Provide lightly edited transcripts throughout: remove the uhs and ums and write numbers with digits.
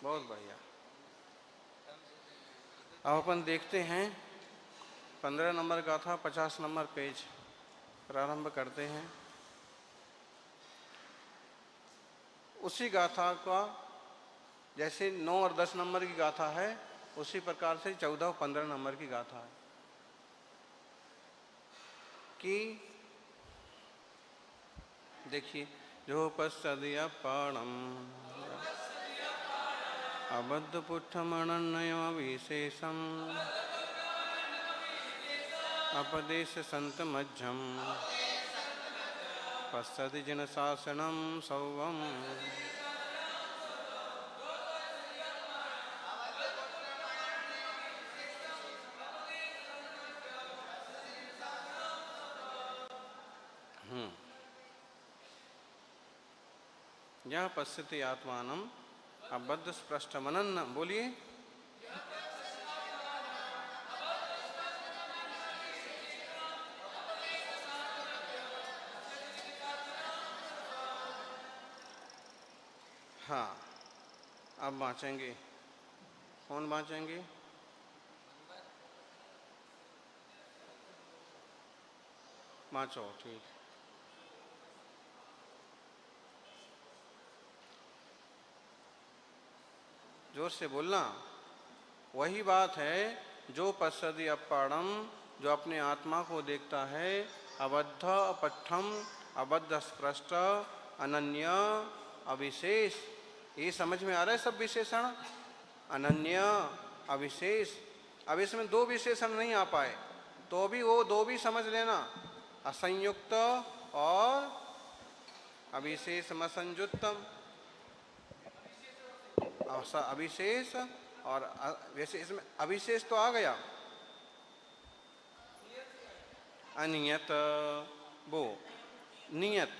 बहुत बढ़िया। अब अपन देखते हैं 15 नंबर गाथा 50 नंबर पेज प्रारंभ करते हैं। उसी गाथा का जैसे 9 और 10 नंबर की गाथा है उसी प्रकार से 14 और 15 नंबर की गाथा है कि देखिए, जो पश्चदिया पाणम अबद्ध पुष्ठमणन्नय विशेषम अपदेश संत मध्यम पश्चदि जिन शासनम सौवम। यह पश्यति आत्मानम अबद्ध स्पृष्ट मनन। बोलिए। हाँ, अब बाँचेंगे। कौन बाँचेंगे? बाँचो। ठीक, जोर से बोलना। वही बात है जो पश्यति अपाणम, जो अपने आत्मा को देखता है, अबद्ध अपट्ठम अबद्ध स्पृष्ट अनन्य अविशेष। ये समझ में आ रहा है सब विशेषण? अनन्य अविशेष। अब इसमें दो विशेषण नहीं आ पाए तो भी वो दो भी समझ लेना, असंयुक्त और अविशेष असंयुक्तम। अविशेष और वैसे इसमें अविशेष तो आ गया, अनियत वो नियत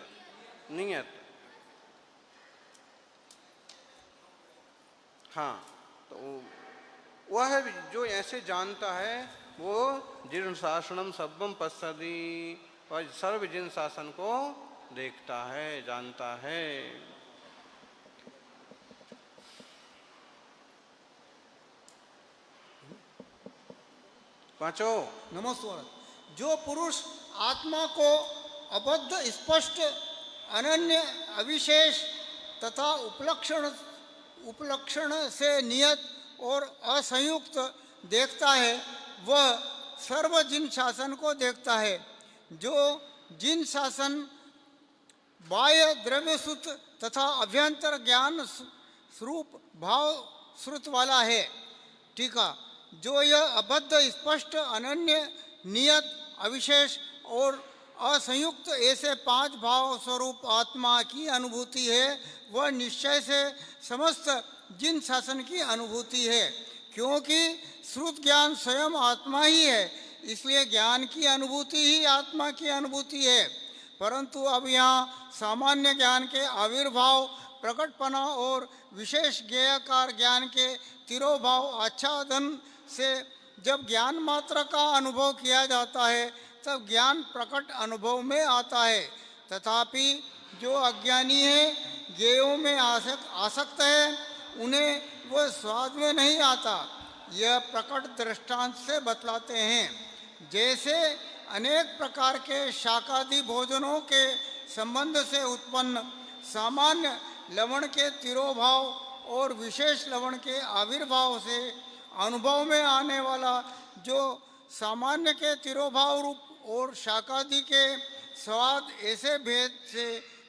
नियत। हाँ, तो वह जो ऐसे जानता है वो जिन शासनम सब्बम पश्यति, और सर्व जिन शासन को देखता है, जानता है। पांचो नमस्कार। जो पुरुष आत्मा को अबद्ध स्पष्ट अनन्य अविशेष तथा उपलक्षण से नियत और असंयुक्त देखता है वह सर्व जिन शासन को देखता है। जो जिन शासन बाह्य द्रव्यसुत तथा अभ्यंतर ज्ञान स्वरूप भाव श्रुत वाला है। टीका। जो यह अबद्ध स्पष्ट अनन्य नियत अविशेष और असंयुक्त ऐसे पांच भाव स्वरूप आत्मा की अनुभूति है वह निश्चय से समस्त जिन शासन की अनुभूति है। क्योंकि श्रुत ज्ञान स्वयं आत्मा ही है, इसलिए ज्ञान की अनुभूति ही आत्मा की अनुभूति है। परंतु अब यहाँ सामान्य ज्ञान के आविर्भाव, प्रकटपना और विशेष ज्ञेयकार ज्ञान के तिरोभाव आच्छादन से जब ज्ञान मात्र का अनुभव किया जाता है तब ज्ञान प्रकट अनुभव में आता है। तथापि जो अज्ञानी है, ज्ञेयों में आसक्त है, उन्हें वह स्वाद में नहीं आता। यह प्रकट दृष्टांत से बतलाते हैं। जैसे अनेक प्रकार के शाकादि भोजनों के संबंध से उत्पन्न सामान्य लवण के तिरोभाव और विशेष लवण के आविर्भाव से अनुभव में आने वाला जो सामान्य के तिरोभाव रूप और शाकादि के स्वाद ऐसे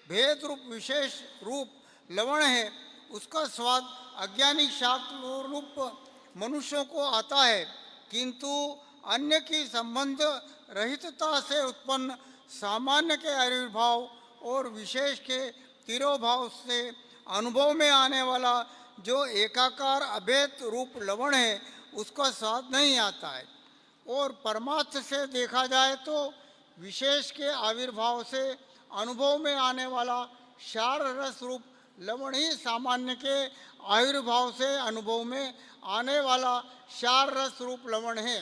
भेद रूप विशेष रूप लवण है, उसका स्वाद अज्ञानी शाक रूप मनुष्यों को आता है। किंतु अन्य की संबंध रहितता से उत्पन्न सामान्य के आविर्भाव और विशेष के तिरोभाव से अनुभव में आने वाला जो एकाकार अभेद रूप लवण है उसका स्वाद नहीं आता है। और परमार्थ से देखा जाए तो विशेष के आविर्भाव से अनुभव में आने वाला क्षार रस रूप लवण ही सामान्य के आविर्भाव से अनुभव में आने वाला क्षार रस रूप लवण है।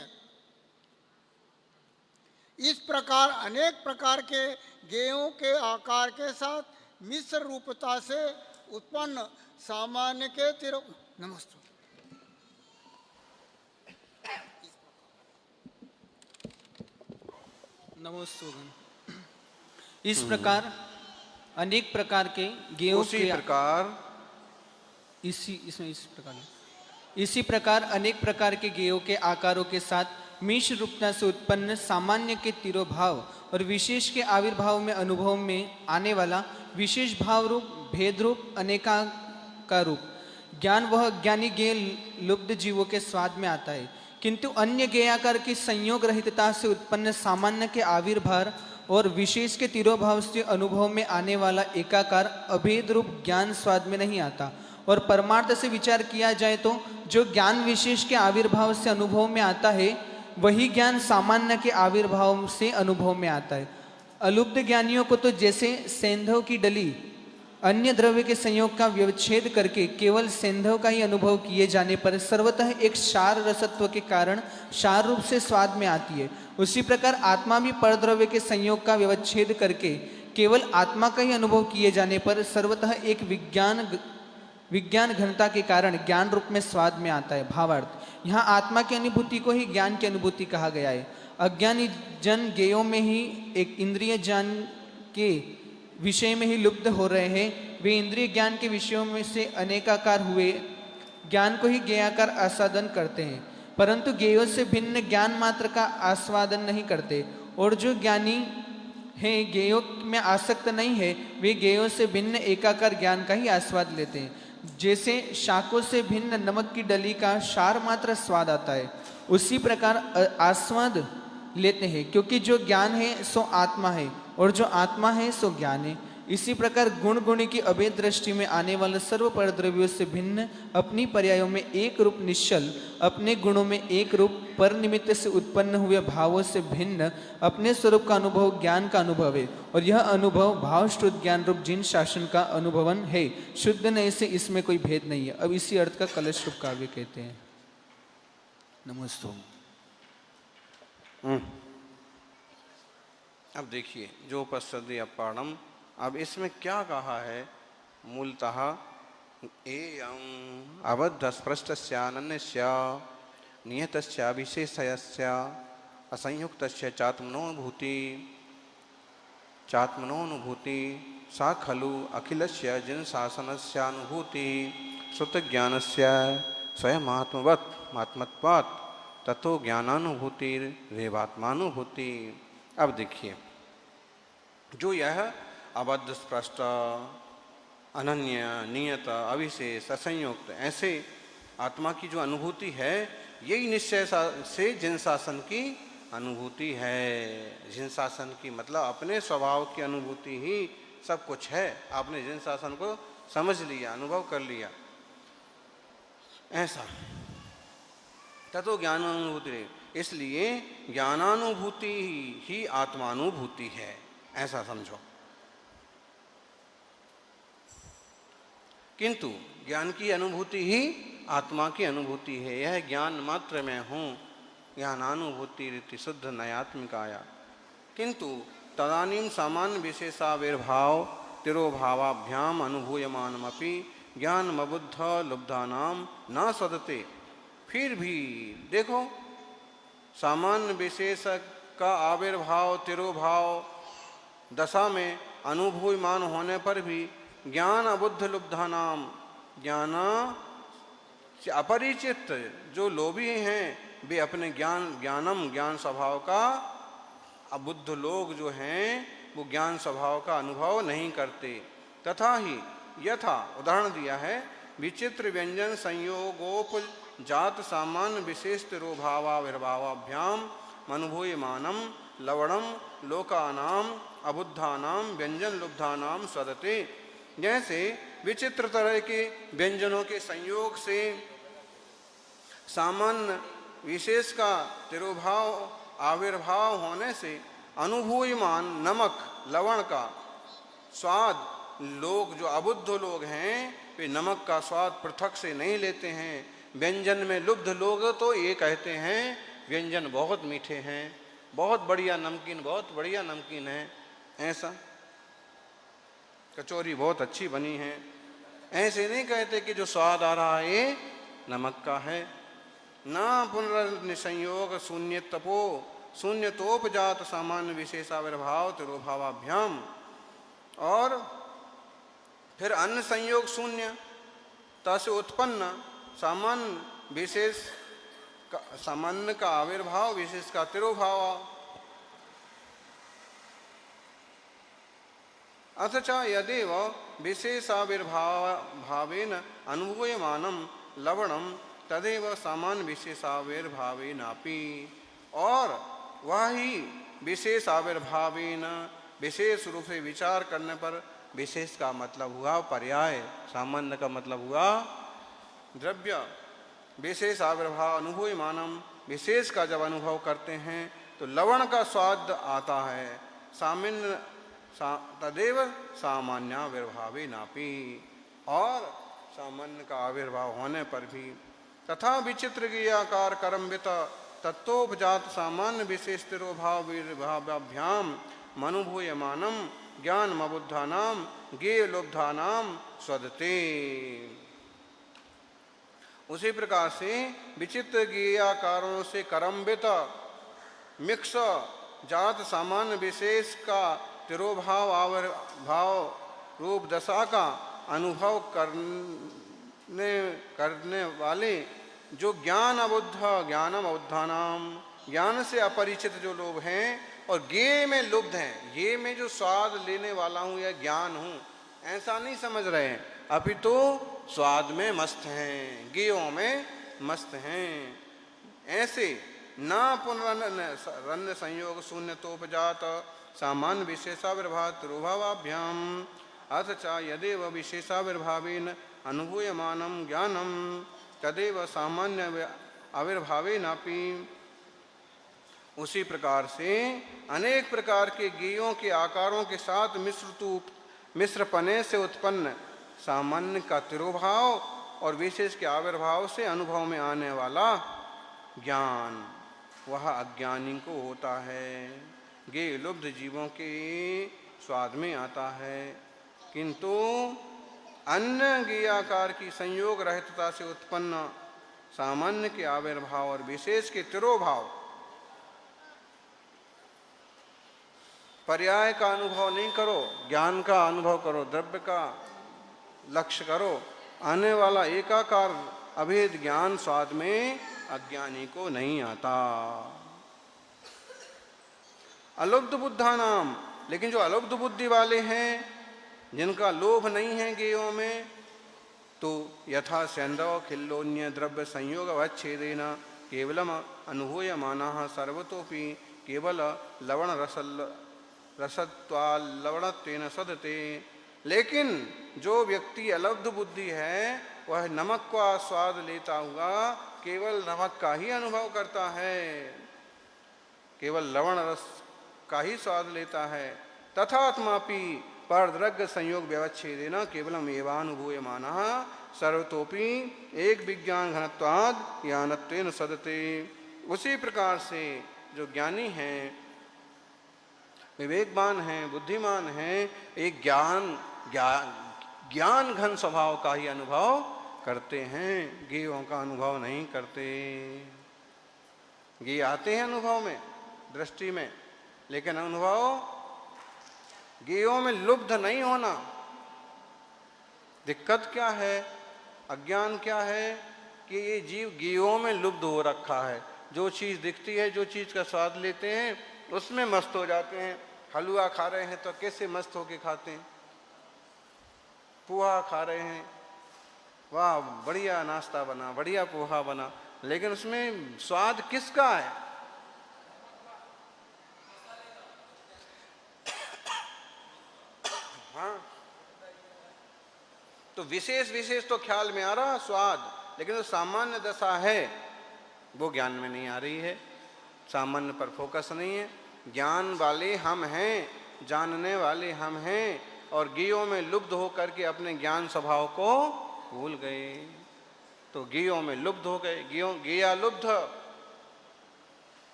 इस प्रकार अनेक प्रकार के ज्ञेयों के आकार के साथ मिश्र रूपता से उत्पन्न सामान्य के तिरो नमस्ते नमोस्तुगन। इस प्रकार अनेक प्रकार के गेयों उसी के प्रकार इसी प्रकार अनेक प्रकार के गेयों के आकारों के साथ मिश्र रूपता से उत्पन्न सामान्य के तिरोभाव और विशेष के आविर्भाव में अनुभव में आने वाला विशेष भाव रूप, भेद रूप, अनेका का रूप ज्ञान वह ज्ञानी गेय लुब्ध जीवों के स्वाद में आता है, किंतु अन्य गेयाकार की संयोग रहितता से उत्पन्न सामान्य के आविर्भाव और विशेष के तिरोभाव से अनुभव में आने वाला एकाकार अभेद रूप ज्ञान स्वाद में नहीं आता। और परमार्थ से विचार किया जाए तो जो ज्ञान विशेष के आविर्भाव से अनुभव में आता है वही ज्ञान सामान्य के आविर्भाव से अनुभव में आता है। अलुब्ध ज्ञानियों को तो जैसे सेंधव की डली अन्य द्रव्य के संयोग का व्यवच्छेद करके केवल सेंधव का ही अनुभव किए जाने पर सर्वतः एक क्षार रसत्व के कारण क्षार रूप से स्वाद में आती है, उसी प्रकार आत्मा भी परद्रव्य के संयोग का व्यवच्छेद करके केवल आत्मा का ही अनुभव किए जाने पर सर्वतः एक विज्ञान घनता के कारण ज्ञान रूप में स्वाद में आता है। भावार्थ, यहाँ आत्मा की अनुभूति को ही ज्ञान की अनुभूति कहा गया है। अज्ञानी जन गेयों में ही एक इंद्रिय ज्ञान के विषय में ही लुप्त हो रहे हैं। वे इंद्रिय ज्ञान के विषयों में से अनेकाकार हुए ज्ञान को ही गेयाकार आस्वादन करते हैं, परंतु गेयों से भिन्न ज्ञान मात्र का आस्वादन नहीं करते। और जो ज्ञानी हैं गेयों में आसक्त नहीं है वे गेयों से भिन्न एकाकार ज्ञान का ही आस्वाद लेते हैं। जैसे शाकों से भिन्न नमक की डली का क्षार मात्र स्वाद आता है, उसी प्रकार आस्वाद लेते हैं, क्योंकि जो ज्ञान है सो आत्मा है और जो आत्मा है सो ज्ञान है। इसी प्रकार गुण गुणी की अभेद दृष्टि में आने वाले सर्व परद्रव्यों से भिन्न अपनी पर्यायों में एक रूप निश्चल, अपने गुणों में एक रूप पर निमित्त से उत्पन्न हुए भावों से भिन्न अपने स्वरूप का अनुभव ज्ञान का अनुभव है। और यह अनुभव भाव शुद्ध ज्ञान रूप जिन शासन का अनुभवन है, शुद्ध नहीं से इसमें कोई भेद नहीं है। अब इसी अर्थ का कलश रूप काव्य कहते हैं। नमस्ते। अब देखिए जो पश्यति अपाणम, अब इसमें क्या कहा है मूलतः एयं अबद्धस्पृष्टस्य अनन्यस्य नियतस्य विशेषस्य असंयुक्तस्य चात्मनोऽनुभूति सा खलु अखिलस्य जिनशासनस्यानुभूति श्रुतज्ञानस्य स्वयमात्मवत् आत्मत्वात् ततो ज्ञानानुभूतिरेवात्मानुभूति। अब देखिए जो यह अबद्ध स्पष्ट अनन्य नियत अविशेष असंयुक्त ऐसे आत्मा की जो अनुभूति है यही निश्चय से जिन शासन की अनुभूति है। जिन शासन की मतलब अपने स्वभाव की अनुभूति ही सब कुछ है। आपने जिन शासन को समझ लिया, अनुभव कर लिया, ऐसा ततो ज्ञानानुभूति। इसलिए ज्ञानानुभूति ही आत्मानुभूति है, ऐसा समझो। किंतु ज्ञान की अनुभूति ही आत्मा की अनुभूति है। यह ज्ञान मात्र में हूँ, ज्ञानानुभूति रीति शुद्ध नयात्मिकाया। किंतु तदानीं सामान्य विशेषाविर्भाव तिरोभावाभ्याम अनुभूयमानमपि ज्ञानमबुद्ध लुब्धानां न सदते। फिर भी देखो सामान्य विशेष का आविर्भाव तिरोभाव दशा में अनुभूयमान होने पर भी ज्ञान अबुद्ध लुब्धानाम, ज्ञान से अपरिचित जो लोभी हैं वे अपने ज्ञान स्वभाव का, अबुद्ध लोग जो हैं वो ज्ञान स्वभाव का अनुभव नहीं करते। तथा ही यथा उदाहरण दिया है विचित्र व्यंजन संयोगोप जात सामान्य विशेष तिरोभावाविर्भावाभ्याम अनुभूयमानम लवणम लोकानाम अबुद्धानाम व्यंजन लुब्धानाम सदते। जैसे विचित्र तरह के व्यंजनों के संयोग से सामान्य विशेष का तिरोभाव आविर्भाव होने से अनुभूयमान नमक लवण का स्वाद लोग जो अबुद्ध लोग हैं वे नमक का स्वाद पृथक से नहीं लेते हैं। व्यंजन में लुब्ध लोग तो ये कहते हैं व्यंजन बहुत मीठे हैं, बहुत बढ़िया नमकीन है, ऐसा कचौरी बहुत अच्छी बनी है। ऐसे नहीं कहते कि जो स्वाद आ रहा है ये नमक का है। ना पुनर्निसंयोग शून्यतपो शून्यतोपजात सामान्य विशेषाविर्भाव तिरोभावाभ्याम। और फिर अन्न संयोग शून्य से उत्पन्न सामान्य विशेष सामान्य का आविर्भाव विशेष का तिरोभाव। अथ च यदेव विशेषाविर्भावेन अनुभूयमानं लवणं तदेव सामान्य विशेषाविर्भावेनापि। और वह ही विशेष आविर्भावेन विशेष रूप से विचार करने पर विशेष का मतलब हुआ पर्याय, सामान्य का मतलब हुआ द्रव्य। विशेष आविर्भाव अनुभूयमानम, विशेष का जब अनुभव करते हैं तो लवण का स्वाद आता है। सामान्य तदेव सामान्याविर्भावे नापि। और सामान्य का आविर्भाव होने पर भी तथा विचित्र ज्ञेयाकार करम्बित तत्वोपजात सामान्य विशेष तिरोभाव विर्भाव्याभ्याम मनुभूयमानम ज्ञानमबुद्धानाम ज्ञेय लुब्धानाम स्वदते। उसी प्रकार से विचित्र ज्ञेयाकारों से करम्बित मिक्स जात सामान्य विशेष का तिरोभाव आविर्भाव रूप दशा का अनुभव करने वाले जो ज्ञानम अबुद्धानाम ज्ञान से अपरिचित जो लोग हैं और ज्ञेय में लुब्ध हैं, ये में जो स्वाद लेने वाला हूँ या ज्ञान हूँ ऐसा नहीं समझ रहे हैं, अपितु स्वाद में मस्त हैं, ज्ञेयों में मस्त हैं। ऐसे न पुनरन्य संयोग शून्यतोपजात सामान्य विशेषाविर्भाव तिरोभावाभ्याम। अथ च यदेव विशेषाविर्भावेन अनुभूयमानं ज्ञानं तदेव सामान्य आविर्भावेनापि। उसी प्रकार से अनेक प्रकार के ज्ञेयों के आकारों के साथ मिश्रपने से उत्पन्न सामान्य का तिरोभाव और विशेष के आविर्भाव से अनुभव में आने वाला ज्ञान वह अज्ञानी को होता है। ज्ञेय लुब्ध जीवों के स्वाद में आता है, किंतु अन्य ज्ञेयाकार की संयोग रहितता से उत्पन्न सामान्य के आविर्भाव और विशेष के तिरोभाव पर्याय का अनुभव नहीं करो, ज्ञान का अनुभव करो, द्रव्य का लक्ष्य करो। आने वाला एकाकार अभेद ज्ञान स्वाद में अज्ञानी को नहीं आता। अलुब्ध बुद्धा नाम, लेकिन जो अलुब्ध बुद्धि वाले हैं जिनका लोभ नहीं है ज्ञेयों में, तो यथा सेंदव खिल्लोन्य द्रव्य संयोग अवच्छेदेन केवलम अनुभूयमानः सर्वतोपि केवल लवण रसत्वाल लवणत्वेन सदते। लेकिन जो व्यक्ति अलब्ध बुद्धि है वह नमक का स्वाद लेता हुआ केवल नमक का ही अनुभव करता है, केवल लवण रस का ही स्वाद लेता है। तथात्मापि परद्रव्य संयोग व्यवच्छेदेन केवलम एवानुभूयमानः सर्वतोपि एक विज्ञान घनत्वाद ज्ञानत्वेन सदते। उसी प्रकार से जो ज्ञानी हैं, विवेकवान हैं, बुद्धिमान हैं, एक ज्ञान घन स्वभाव का ही अनुभव करते हैं, ज्ञेयों का अनुभव नहीं करते। ज्ञेय आते हैं अनुभव में, दृष्टि में, लेकिन अनुभव ज्ञेयों में लुब्ध नहीं होना। दिक्कत क्या है, अज्ञान क्या है कि ये जीव ज्ञेयों में लुब्ध हो रखा है। जो चीज़ दिखती है, जो चीज़ का स्वाद लेते हैं उसमें मस्त हो जाते हैं। हलवा खा रहे हैं तो कैसे मस्त होके खाते हैं, पोहा खा रहे हैं, वाह बढ़िया नाश्ता बना, बढ़िया पोहा बना, लेकिन उसमें स्वाद किसका है? हाँ, तो विशेष तो ख्याल में आ रहा स्वाद, लेकिन जो सामान्य दशा है वो ज्ञान में नहीं आ रही है, सामान्य पर फोकस नहीं है। ज्ञान वाले हम हैं, जानने वाले हम हैं, और ज्ञेयों में लुब्ध होकर के अपने ज्ञान स्वभाव को भूल गए, तो ज्ञेयों में लुब्ध हो गए। ज्ञेया लुब्ध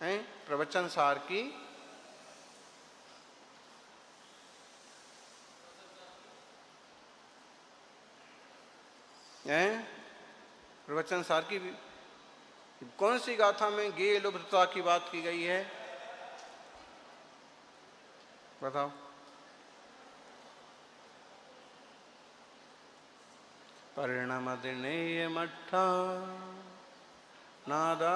हैं। प्रवचन सार की हैं? प्रवचन सार की कौन सी गाथा में गेय लुब्धता की बात की गई है? बताओ। परिणमदिनेय मठ्ठा नादा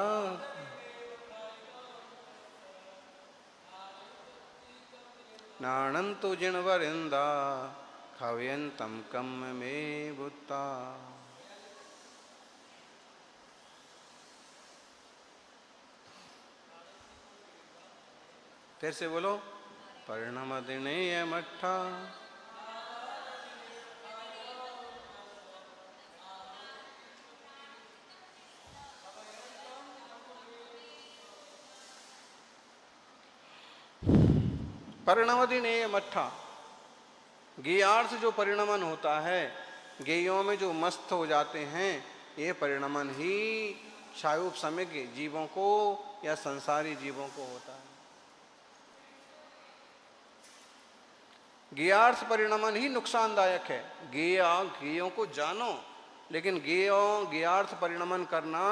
नाणंतु जिणवरिंदा खव्यंतम कम में बुत्ता। फिर से बोलो। परिणमदिनेय मठ्ठा परिणमदिनेय मठ्ठा। गेयार्थ जो परिणमन होता है, गेयों में जो मस्त हो जाते हैं, ये परिणमन ही क्षायुप समग्र जीवों को या संसारी जीवों को होता है। गेयार्थ परिणमन ही नुकसानदायक है। गेयों को जानो, लेकिन गेयार्थ परिणमन करना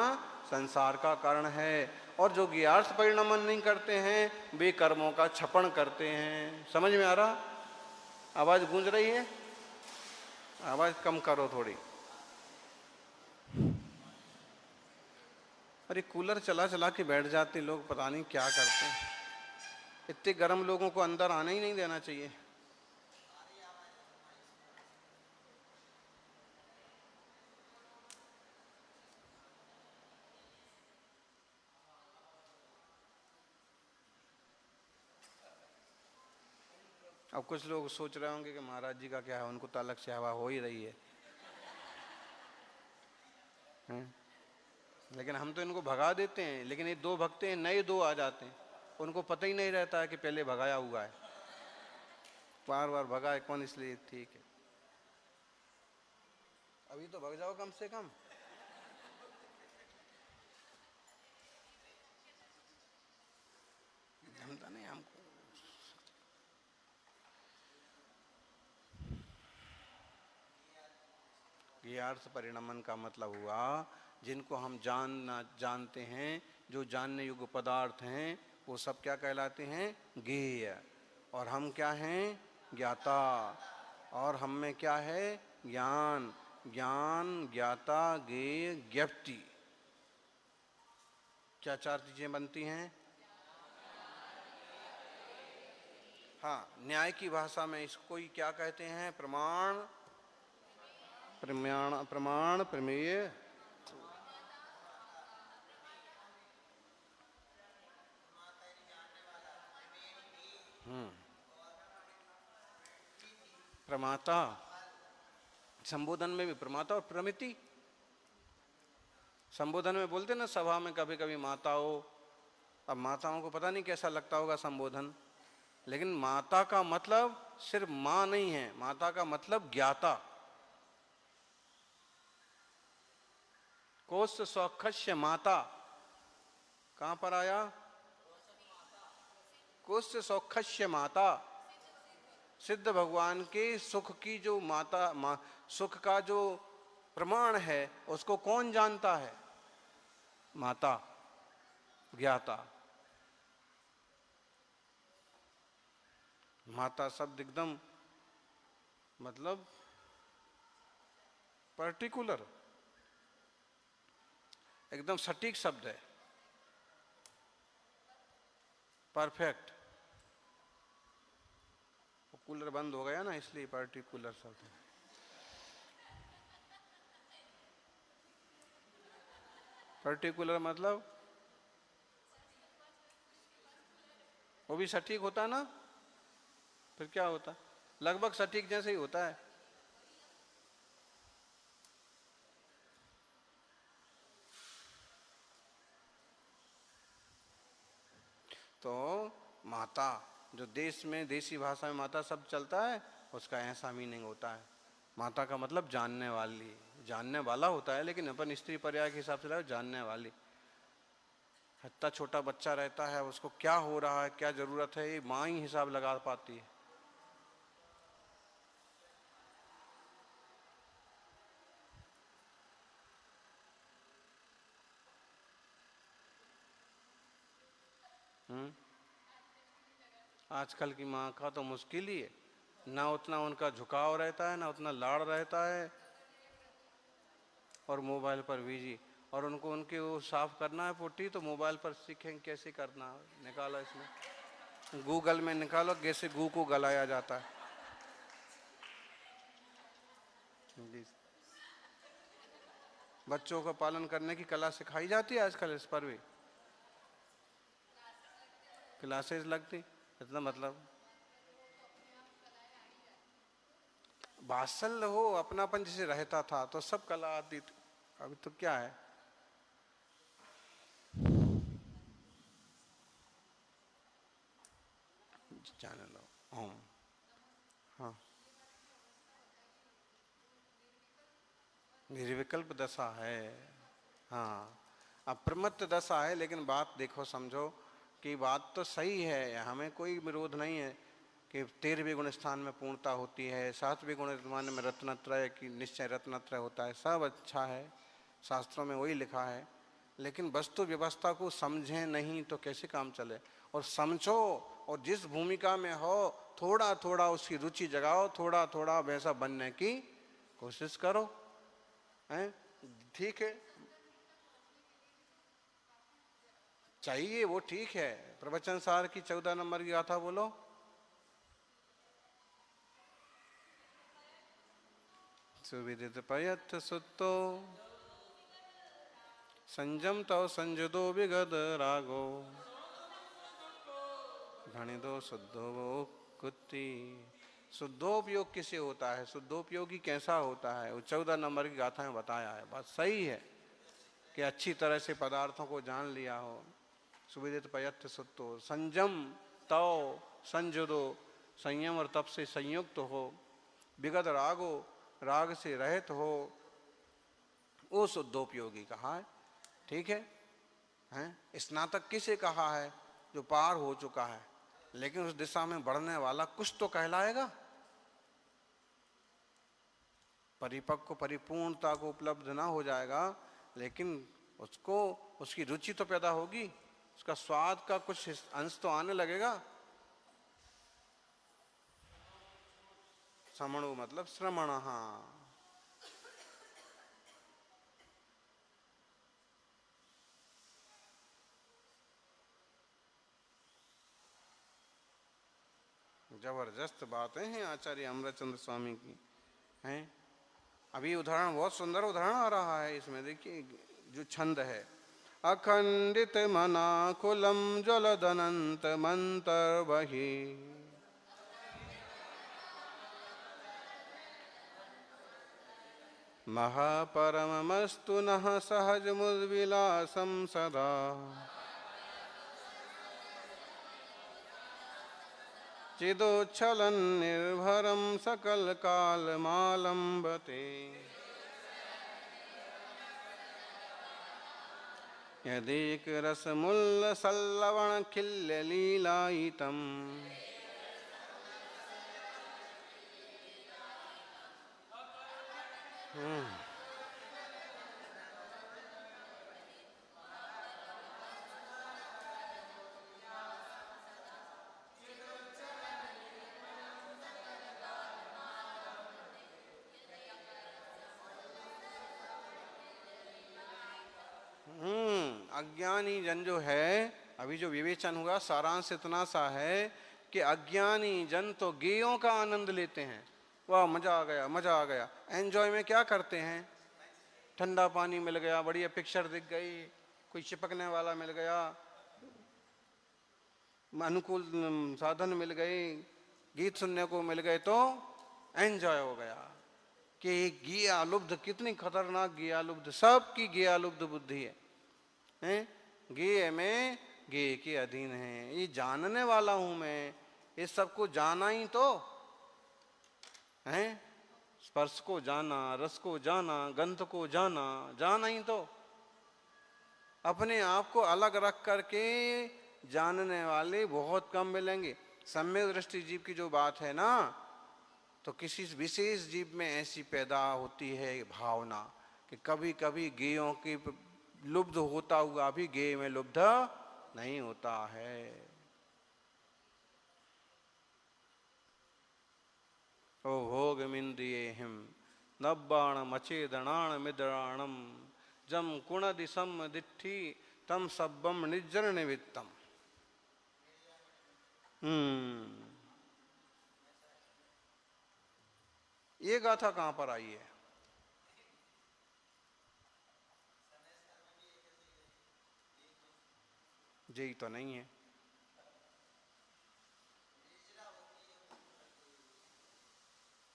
संसार का कारण है। और जो गेयार्थ परिणमन नहीं करते हैं वे कर्मों का छपन करते हैं। समझ में आ रहा? आवाज गूंज रही है? आवाज कम करो थोड़ी। अरे कूलर चला चला के बैठ जाते लोग, पता नहीं क्या करते हैं। इतने गर्म लोगों को अंदर आने ही नहीं देना चाहिए। अब कुछ लोग सोच रहे होंगे कि महाराज जी का क्या है, उनको तो अलग से हवा हो ही रही है। लेकिन हम तो इनको भगा देते हैं, लेकिन ये दो भगते हैं, नए दो आ जाते हैं, उनको पता ही नहीं रहता है कि पहले भगाया हुआ है। बार बार भगाए कौन, इसलिए ठीक है अभी तो भग जाओ कम से कम। जमता नहीं हमको। ये अर्थ परिणमन का मतलब हुआ जिनको हम जानते हैं, जो जानने योग्य पदार्थ हैं, वो सब क्या कहलाते हैं? गेय। और हम क्या हैं? ज्ञाता। और हम में क्या है? ज्ञान। ज्ञान, ज्ञाता, गेय, ज्ञप्ति। क्या चार चीजें बनती हैं? हाँ, न्याय की भाषा में इसको ही क्या कहते हैं? प्रमाण, प्रमाण, प्रमेय, प्रमाता। संबोधन में भी प्रमाता और प्रमिति। संबोधन में बोलते ना सभा में कभी कभी माताओं। अब माताओं को पता नहीं कैसा लगता होगा संबोधन, लेकिन माता का मतलब सिर्फ मां नहीं है, माता का मतलब ज्ञाता। कोश सौखस्य माता कहां पर आया? कोश सौखस्य माता। सिद्ध भगवान के सुख की जो सुख का जो प्रमाण है उसको कौन जानता है? माता, ज्ञाता। माता शब्द एकदम मतलब पर्टिकुलर, एकदम सटीक शब्द है, परफेक्ट। कूलर बंद हो गया ना, इसलिए पर्टिकुलर शब्द है। पर्टिकुलर मतलब वो भी सटीक होता ना, फिर क्या होता? लगभग सटीक जैसे ही होता है। तो माता जो देश में देसी भाषा में माता शब्द चलता है, उसका ऐसा मीनिंग होता है। माता का मतलब जानने वाली, जानने वाला होता है, लेकिन अपन स्त्री पर्याय के हिसाब से लाओ जानने वाली। इतना छोटा बच्चा रहता है, उसको क्या हो रहा है, क्या जरूरत है, ये माँ ही हिसाब लगा पाती है। आजकल की माँ का तो मुश्किल ही है, ना उतना उनका झुकाव रहता है, ना उतना लाड़ रहता है, और मोबाइल पर बिजी। और उनको उनके वो साफ करना है पुट्टी तो मोबाइल पर सीखेंगे कैसे करना है। निकालो इसमें, गूगल में निकालो कैसे गू को गलाया जाता है। जी। बच्चों को पालन करने की कला सिखाई जाती है आजकल, इस पर भी क्लासेस लगती। इतना मतलब वात्सल्य हो, अपनापन जैसे रहता था तो सब कला आती थी। अभी तो क्या है, जाने लो। हाँ, निर्विकल्प दशा है। हाँ, अप्रमत्त दशा है, लेकिन बात देखो समझो कि बात तो सही है, हमें कोई विरोध नहीं है कि 13वें गुण स्थान में पूर्णता होती है, 7वें गुण स्थान में रत्नत्रय की निश्चय रत्नत्रय होता है, सब अच्छा है, शास्त्रों में वही लिखा है। लेकिन वस्तु व्यवस्था को समझें नहीं तो कैसे काम चले। और समझो, और जिस भूमिका में हो थोड़ा थोड़ा उसकी रुचि जगाओ, थोड़ा थोड़ा वैसा बनने की कोशिश करो, हैं? ठीक है, चाहिए वो ठीक है। प्रवचन सार की 14 नंबर की गाथा बोलो। सुविदित पयथ सुतो संजम तव संजदो विगद रागो घणिदो शुद्धो कुत्ती। शुद्धोपयोग किसे होता है, शुद्धोपयोगी कैसा होता है, वो 14 नंबर की गाथा में बताया है। बात सही है कि अच्छी तरह से पदार्थों को जान लिया हो। सुविदित पयथ सुतो संजम तव संजदो, संयम और तप से संयुक्त हो, विगत रागो, राग से रहित हो, वो शुद्धोपयोगी कहा है। ठीक है, हैं? स्नातक किसे कहा है, जो पार हो चुका है, लेकिन उस दिशा में बढ़ने वाला कुछ तो कहलाएगा। परिपक्व परिपूर्णता को उपलब्ध ना हो जाएगा, लेकिन उसको उसकी रुचि तो पैदा होगी, उसका स्वाद का कुछ अंश तो आने लगेगा। श्रमणो मतलब श्रमण। जबरदस्त बातें हैं आचार्य अमृतचंद्र स्वामी की, हैं? अभी उदाहरण, बहुत सुंदर उदाहरण आ रहा है इसमें, देखिए जो छंद है। अखंडित मनाकुलम ज्वलदनंत मंतर बही, महापरमस्तु नः सहज मुद्विलासं सदा, चिदोच्छलं निर्भरं सकल काल मालंबते, यदेक रसमुल्ल सल्लवण खिल्य लीलायितम्, अज्ञानी जन जो है, अभी जो विवेचन हुआ सारांश इतना सा है कि अज्ञानी जन तो गेयों का आनंद लेते हैं। वाह मजा आ गया, मजा आ गया। एंजॉय में क्या करते हैं, ठंडा पानी मिल गया, बढ़िया पिक्चर दिख गई, कोई चिपकने वाला मिल गया, अनुकूल साधन मिल गए, गीत सुनने को मिल गए, तो एंजॉय हो गया। कि गियालुब्ध, कितनी खतरनाक गियालुब्ध, सबकी गियालुब्ध बुद्धि है, हैं? गेय में गेय के अधीन है, ये जानने वाला हूं मैं, इस सबको जाना ही तो है, स्पर्श को जाना, रस को जाना, गंध को जाना, जाना ही तो। अपने आप को अलग रख करके जानने वाले बहुत कम मिलेंगे। सम्यक दृष्टि जीव की जो बात है ना, तो किसी विशेष जीव में ऐसी पैदा होती है भावना कि कभी कभी गेयों की लुब्ध होता हुआ भी गेय में लुब्ध नहीं होता है। ओ भोगमिंद्रिये हिम नब्बाण मचेदणाण मिद्राणम जम कुणदिशम दिट्ठी तम सब्बम निज्जन निवित्तम। ये गाथा कहां पर आई है? यही तो नहीं है।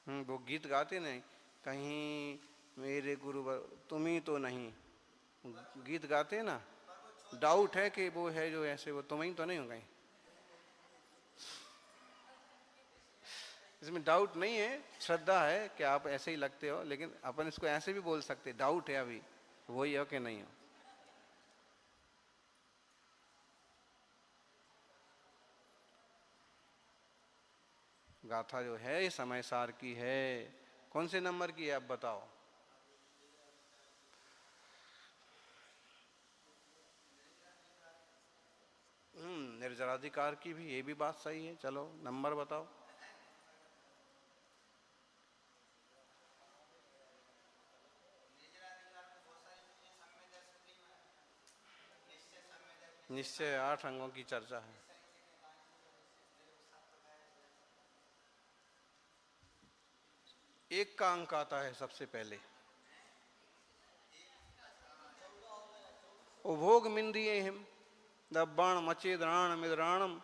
वो गीत गाते नहीं कहीं मेरे गुरु तुम ही तो नहीं, गीत गाते ना, डाउट है कि वो है जो ऐसे, वो तुम ही तो नहीं हो कहीं। इसमें डाउट नहीं है, श्रद्धा है कि आप ऐसे ही लगते हो, लेकिन अपन इसको ऐसे भी बोल सकते, डाउट है अभी वही हो कि नहीं हो। गाथा जो है ये समय सार की है। कौन से नंबर की है आप बताओ? निर्जराधिकार की भी, ये भी बात सही है। चलो नंबर बताओ। निश्चय 8 अंगों की चर्चा है। एक का अंक आता है सबसे पहले, उपभोग मिंद्रिये हिम दब्बाण मचेद्राण मिद्राणम।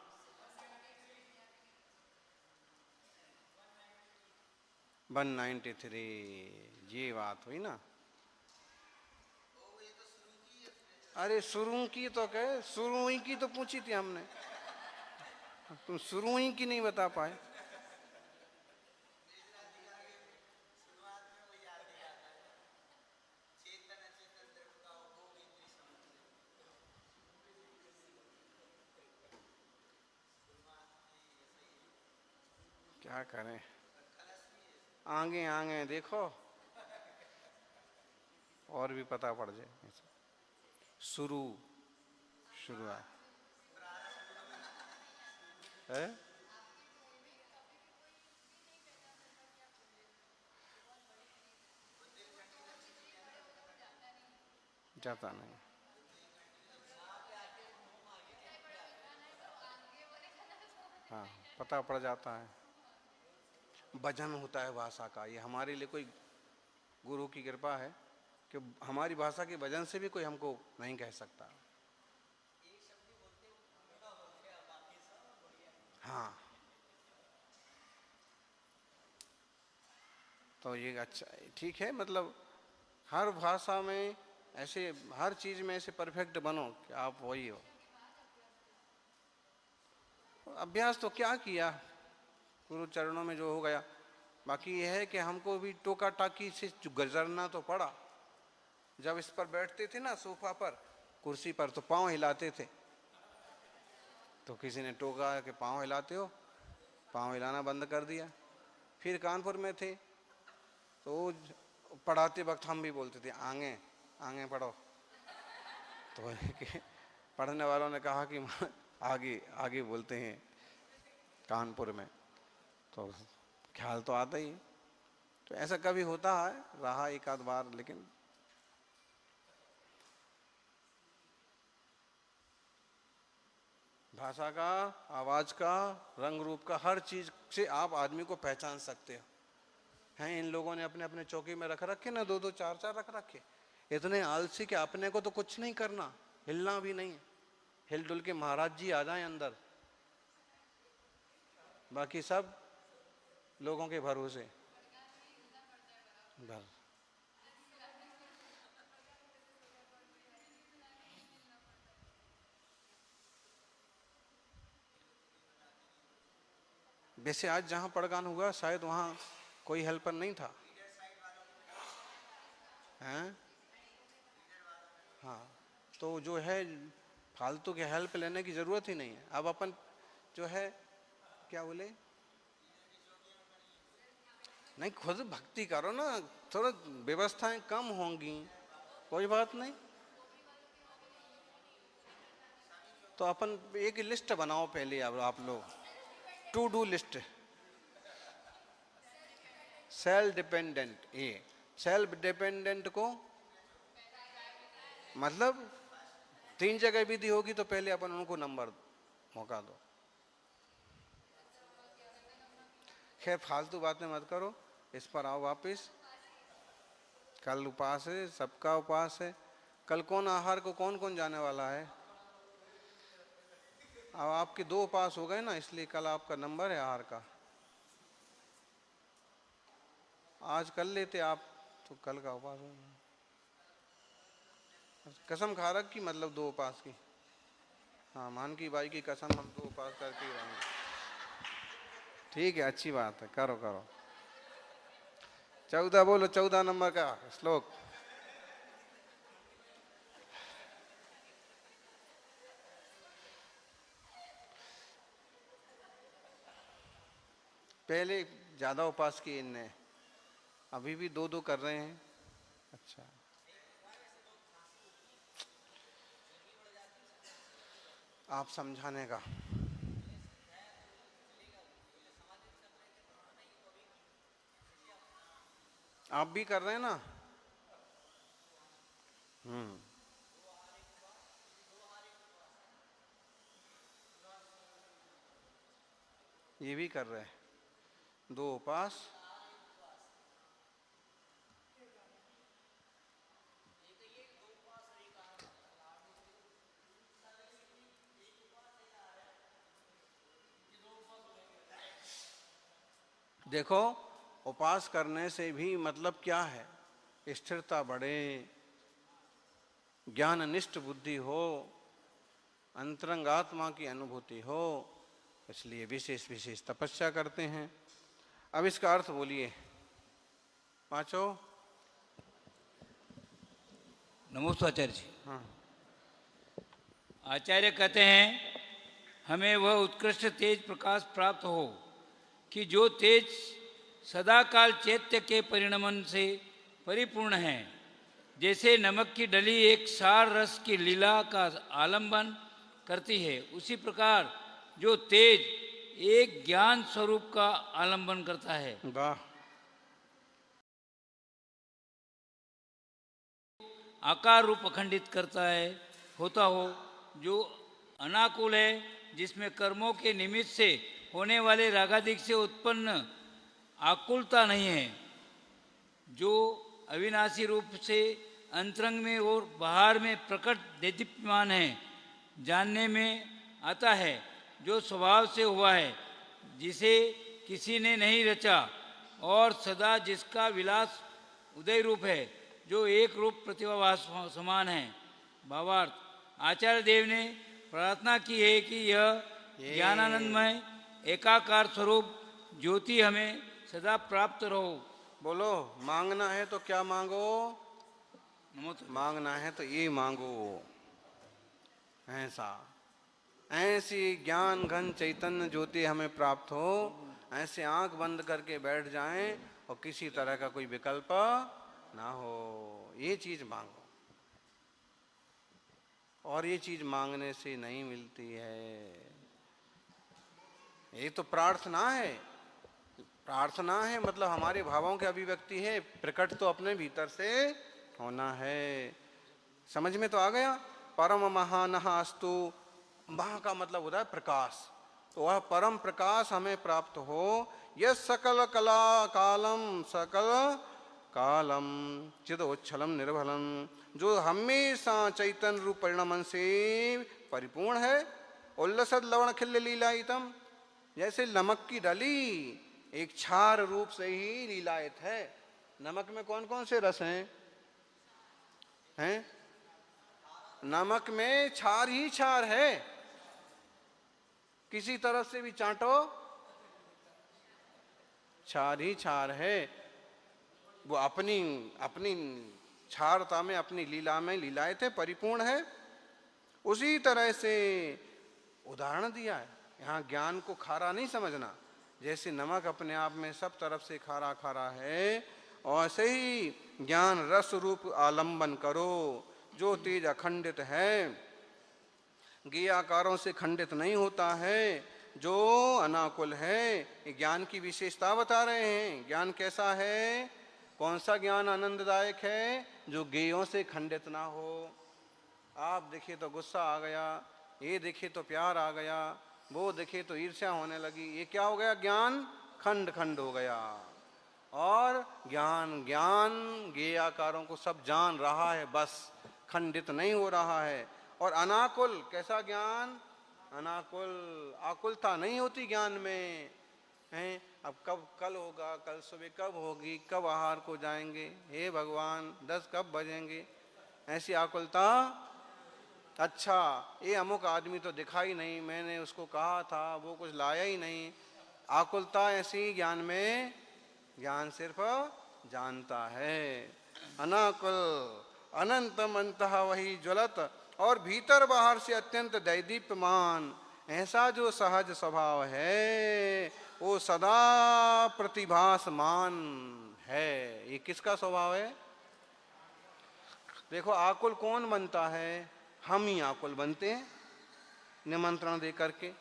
193, ये बात हुई ना। अरे शुरू की तो कहे, शुरू ही की तो पूछी थी हमने, तुम शुरू ही की नहीं बता पाए। क्या करें, आगे आगे देखो और भी पता पड़ जाए। शुरुआत है। जाता नहीं। हाँ, पता पड़ जाता है। वजन होता है भाषा का, ये हमारे लिए कोई गुरु की कृपा है कि हमारी भाषा के वजन से भी कोई हमको नहीं कह सकता। हाँ, तो ये अच्छा ठीक है, मतलब हर भाषा में ऐसे, हर चीज में ऐसे परफेक्ट बनो कि आप वही हो। अभ्यास तो क्या किया, गुरु चरणों में जो हो गया। बाकी यह है कि हमको भी टोका टाकी से गुजरना तो पड़ा। जब इस पर बैठते थे ना, सोफा पर, कुर्सी पर, तो पांव हिलाते थे, तो किसी ने टोका कि पांव हिलाते हो, पांव हिलाना बंद कर दिया। फिर कानपुर में थे तो पढ़ाते वक्त हम भी बोलते थे आगे आगे पढ़ो, तो पढ़ने वालों ने कहा कि आगे आगे बोलते हैं कानपुर में, तो ख्याल तो आता ही। तो ऐसा कभी होता है, रहा एक आध बार, लेकिन भाषा का, आवाज का, रंग रूप का, हर चीज से आप आदमी को पहचान सकते हो। हैं इन लोगों ने अपने अपने चौकी में रख रखे ना, 2-2 4-4 रख रखे, इतने आलसी के अपने को तो कुछ नहीं करना, हिलना भी नहीं, हिल डुल के महाराज जी आ जाए अंदर, बाकी सब लोगों के भरोसे। बस वैसे आज जहां पड़गान हुआ शायद वहां कोई हेल्पर नहीं था, हैं? हाँ, तो जो है फालतू के हेल्प लेने की जरूरत ही नहीं है। अब अपन जो है, क्या बोले, नहीं खुद भक्ति करो ना, थोड़ा व्यवस्थाएं कम होंगी, कोई बात नहीं। तो अपन एक लिस्ट बनाओ पहले, अब आप लोग to do list. Self dependent, ये सेल्फ डिपेंडेंट को मतलब 3 जगह विधि होगी तो पहले अपन उनको नंबर मौका दो। खैर फालतू बातें मत करो, इस पर आओ वापिस। कल उपास है, सबका उपास है। कल कौन आहार को कौन कौन जाने वाला है? अब आपके 2 उपास हो गए ना, इसलिए कल आपका नंबर है आहार का। आज कर लेते आप तो कल का उपास हो। कसम खा रख की मतलब 2 उपास की। हाँ, मान की बाई की कसम, हम 2 उपास करके ही रहेंगे। ठीक है, अच्छी बात है, करो करो। 14 बोलो, 14 नंबर का श्लोक। पहले ज्यादा उपास किए इनने, अभी भी 2-2 कर रहे हैं। अच्छा, आप समझाने का। आप भी कर रहे हैं ना? ये भी कर रहे हैं 2 उपास। देखो, उपास करने से भी मतलब क्या है? स्थिरता बढ़े, ज्ञाननिष्ठ बुद्धि हो, अंतरंग आत्मा की अनुभूति हो, इसलिए विशेष विशेष तपस्या करते हैं। अब इसका अर्थ बोलिए पांचों। नमोस्तु आचार्य जी। हाँ, आचार्य कहते हैं हमें वह उत्कृष्ट तेज प्रकाश प्राप्त हो कि जो तेज सदाकाल चैत्य के परिणमन से परिपूर्ण है। जैसे नमक की डली एक सार रस की लीला का आलंबन करती है, उसी प्रकार जो तेज एक ज्ञान स्वरूप का आलंबन करता है। वाह। आकार रूप अखंडित करता है होता हो, जो अनाकुल है, जिसमें कर्मों के निमित्त से होने वाले रागादिक से उत्पन्न आकुलता नहीं है, जो अविनाशी रूप से अंतरंग में और बाहर में प्रकट देदीप्यमान है, जानने में आता है, जो स्वभाव से हुआ है, जिसे किसी ने नहीं रचा, और सदा जिसका विलास उदय रूप है, जो एक रूप प्रतिभावास समान है। भावार्थ, आचार्य देव ने प्रार्थना की है कि यह ज्ञानानंदमय एकाकार स्वरूप ज्योति हमें सदा प्राप्त रहो। बोलो, मांगना है तो क्या मांगो? नमोस्तु। मांगना है तो ये मांगो, ऐसा ऐसी ज्ञान घन चैतन्य ज्योति हमें प्राप्त हो, ऐसे आंख बंद करके बैठ जाएं और किसी तरह का कोई विकल्प ना हो, ये चीज मांगो। और ये चीज मांगने से नहीं मिलती है, ये तो प्रार्थना है। प्रार्थना है मतलब हमारे भावों की अभिव्यक्ति है, प्रकट तो अपने भीतर से होना है। समझ में तो आ गया? परम महानः अस्तु, महा का मतलब होता है प्रकाश, तो वह परम प्रकाश हमें प्राप्त हो। यह सकल कला कालम सकल कालम चिदोच्छलम निर्भलम, जो हमेशा चैतन्य रूप परिणमन से परिपूर्ण है। उल्लसद लवण खिल्ल लीलायितम, जैसे नमक की डली एक क्षार रूप से ही लीलायित है। नमक में कौन कौन से रस हैं? नमक में क्षार ही क्षार है, किसी तरफ से भी चाटो क्षार ही क्षार है। वो अपनी अपनी क्षारता में, अपनी लीला में लीलायित है, परिपूर्ण है। उसी तरह से उदाहरण दिया है। यहाँ ज्ञान को खारा नहीं समझना, जैसे नमक अपने आप में सब तरफ से खारा खारा है, और ऐसे ही ज्ञान रस रूप आलंबन करो, जो तेज अखंडित है। गेय आकारों से खंडित नहीं होता है, जो अनाकुल है। ये ज्ञान की विशेषता बता रहे हैं। ज्ञान कैसा है, कौन सा ज्ञान आनंददायक है, जो गेयों से खंडित ना हो। आप देखिए तो गुस्सा आ गया, ये देखे तो प्यार आ गया, वो देखे तो ईर्ष्या होने लगी, ये क्या हो गया, ज्ञान खंड खंड हो गया। और ज्ञान ज्ञान गेय आकारों को सब जान रहा है, बस खंडित नहीं हो रहा है। और अनाकुल, कैसा ज्ञान, अनाकुल, आकुलता नहीं होती ज्ञान में हैं। अब कब कल होगा, कल सुबह कब होगी, कब आहार को जाएंगे, हे भगवान 10 कब बजेंगे, ऐसी आकुलता। अच्छा, ये अमुक आदमी तो दिखा ही नहीं, मैंने उसको कहा था, वो कुछ लाया ही नहीं। आकुलता ऐसी ज्ञान में, ज्ञान सिर्फ जानता है। अनाकुल अनंतम अंतः वही ज्वलत, और भीतर बाहर से अत्यंत दैदीप्यमान, ऐसा जो सहज स्वभाव है वो सदा प्रतिभासमान है। ये किसका स्वभाव है? देखो, आकुल कौन बनता है, हम ही आकुल बनते हैं निमंत्रण दे करके।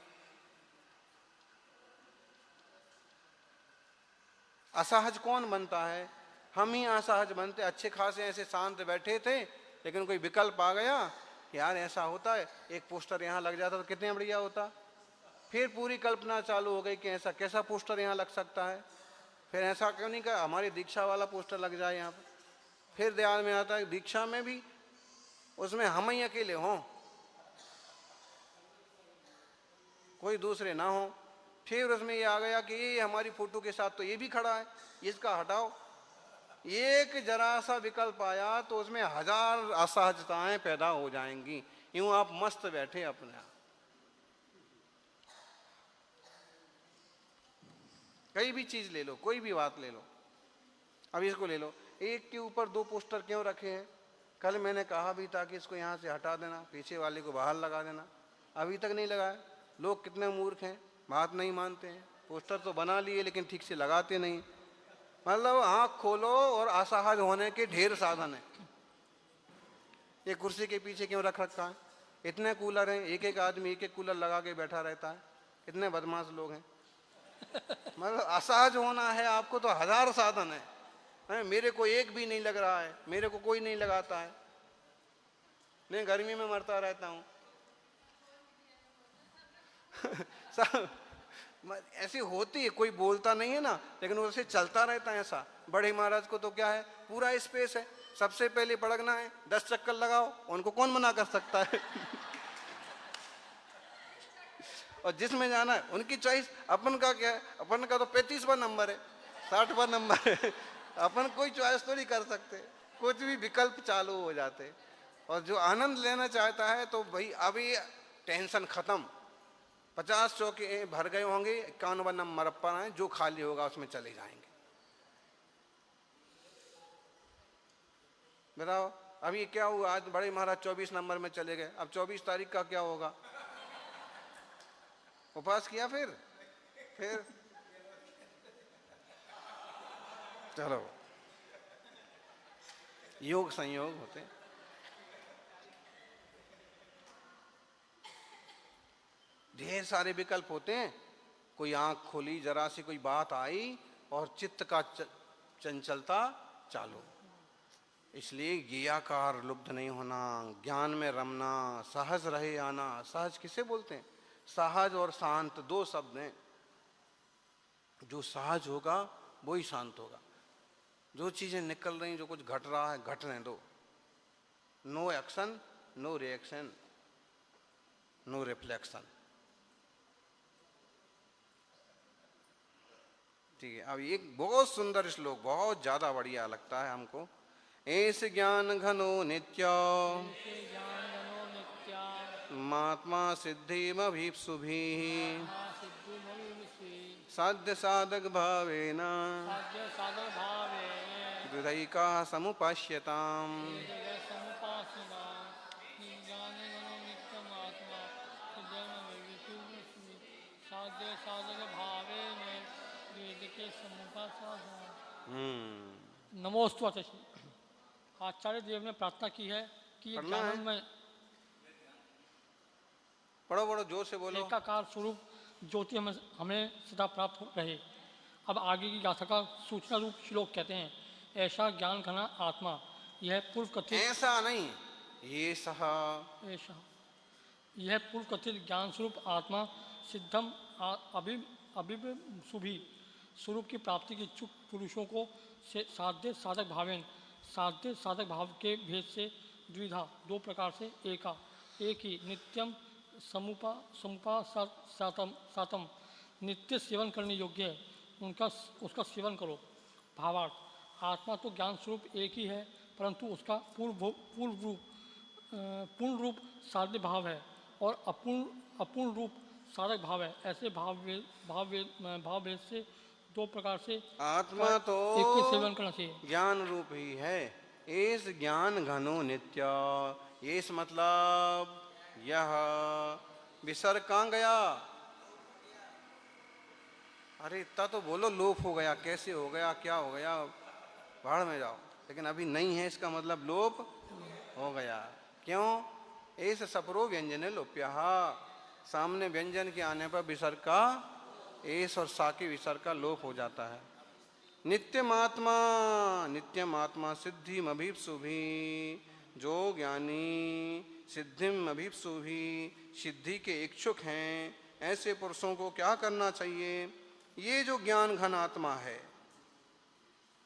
असहज कौन बनता है, हम ही असहज बनते। अच्छे खासे ऐसे शांत बैठे थे, लेकिन कोई विकल्प आ गया कि यार ऐसा होता है, एक पोस्टर यहाँ लग जाता तो कितने बढ़िया होता। फिर पूरी कल्पना चालू हो गई कि ऐसा कैसा पोस्टर यहाँ लग सकता है, फिर ऐसा क्यों नहीं कहा हमारी दीक्षा वाला पोस्टर लग जाए यहाँ पर। फिर ध्यान में आता है दीक्षा में भी उसमें हम ही अकेले हों, कोई दूसरे ना हो। फिर उसमें ये आ गया कि ये हमारी फोटो के साथ तो ये भी खड़ा है, इसका हटाओ। एक जरा सा विकल्प आया तो उसमें 1000 असहजताएं पैदा हो जाएंगी। यूं आप मस्त बैठे अपने आप, कई भी चीज ले लो, कोई भी बात ले लो। अब इसको ले लो, एक के ऊपर 2 पोस्टर क्यों रखे हैं? कल मैंने कहा भी था कि इसको यहाँ से हटा देना, पीछे वाले को बाहर लगा देना, अभी तक नहीं लगाया। लोग कितने मूर्ख हैं, बात नहीं मानते हैं। पोस्टर तो बना लिए लेकिन ठीक से लगाते नहीं। मतलब आँख खोलो और असहज होने के ढेर साधन है। ये कुर्सी के पीछे क्यों रख रखा है? इतने कूलर हैं, एक एक आदमी एक एक कूलर लगा के बैठा रहता है। कितने बदमाश लोग हैं। मतलब असहज होना है आपको तो 1000 साधन है। मेरे को एक भी नहीं लग रहा है, मेरे को कोई नहीं लगाता है, मैं गर्मी में मरता रहता हूँ। ऐसी होती है, कोई बोलता नहीं है ना, लेकिन वैसे चलता रहता है ऐसा। बड़े महाराज को तो क्या है, पूरा स्पेस है, सबसे पहले पड़कना है, 10 चक्कर लगाओ, उनको कौन मना कर सकता है। और जिसमें जाना है उनकी चॉइस। अपन का क्या है, अपन का तो 35वां नंबर है, 60वां नंबर है। अपन कोई चॉइस तो नहीं कर सकते, कुछ भी विकल्प चालू हो जाते। और जो आनंद लेना चाहता है तो भाई अभी टेंशन खत्म, 50 चौके भर गए होंगे, 51वां नंबर पर आए, जो खाली होगा उसमें चले जाएंगे। बताओ अभी क्या हुआ, आज बड़े महाराज 24 नंबर में चले गए, अब 24 तारीख का क्या होगा? उपवास किया फिर चलो, योग संयोग होते। ढेर सारे विकल्प होते हैं। कोई आंख खोली, जरा सी कोई बात आई और चित्त का चंचलता चालू। इसलिए ज्ञाकार लुब्ध नहीं होना, ज्ञान में रमना, सहज रहे आना। सहज किसे बोलते हैं? सहज और शांत 2 शब्द हैं। जो सहज होगा वो ही शांत होगा। जो चीजें निकल रही, जो कुछ घट रहा है, घटने दो। No action, no reaction, no reflection. ठीक है, अब एक बहुत सुंदर श्लोक, बहुत ज्यादा बढ़िया लगता है हमको। ऐस ज्ञान घनो नित्य महात्मा सिद्धिमभीप्सुभि साध्य साधक भावेन द्विधैका समुपास्यताम्। नमोस्तु आचार्य। आचार्य देव ने प्रार्थना की है कि ये ज्ञानमय पढ़ो पढ़ो जोर से बोलो। एकाकार स्वरूप ज्योति हमें हमें सदा प्राप्त रहे। अब आगे की गाथा का सूचना रूप श्लोक कहते हैं, ऐसा ज्ञान घना आत्मा, यह पूर्व कथित ऐसा नहीं, ये सहा, ऐसा यह पूर्व कथित ज्ञान स्वरूप आत्मा सिद्धम अभिशुभी स्वरूप की प्राप्ति के इच्छुक पुरुषों को साध्य साधक भावेन, साध्य साधक भाव के भेद से द्विधा, दो प्रकार से एक ही नित्यम समुपा सातम नित्य सेवन करने योग्य है, उसका सेवन करो। भावार्थ, आत्मा तो ज्ञान स्वरूप एक ही है, परंतु उसका पूर्ण रूप साध्य भाव है और अपूर्ण रूप साधक भाव है। ऐसे भाव भेद से दो प्रकार से आत्मा तो एक के सेवन करना चाहिए। ज्ञान रूप ही है। इस ज्ञान घनो नित्य, इस मतलब यह विसर्ग कहाँ गया? अरे इतना तो बोलो, लोप हो गया, कैसे हो गया, क्या हो गया, भाड़ में जाओ। लेकिन अभी नहीं है, इसका मतलब लोप हो गया। क्यों? इस सपरो व्यंजने लोप्या, सामने व्यंजन के आने पर विसर्ग का, एस और सा के विसर्ग का लोप हो जाता है। नित्यमात्मा, नित्यमात्मा सिद्धिम अभीप्सुभी, जो ज्ञानी सिद्धिम अभीप्सुभी, सिद्धि के इच्छुक हैं, ऐसे पुरुषों को क्या करना चाहिए? ये जो ज्ञान घन आत्मा है,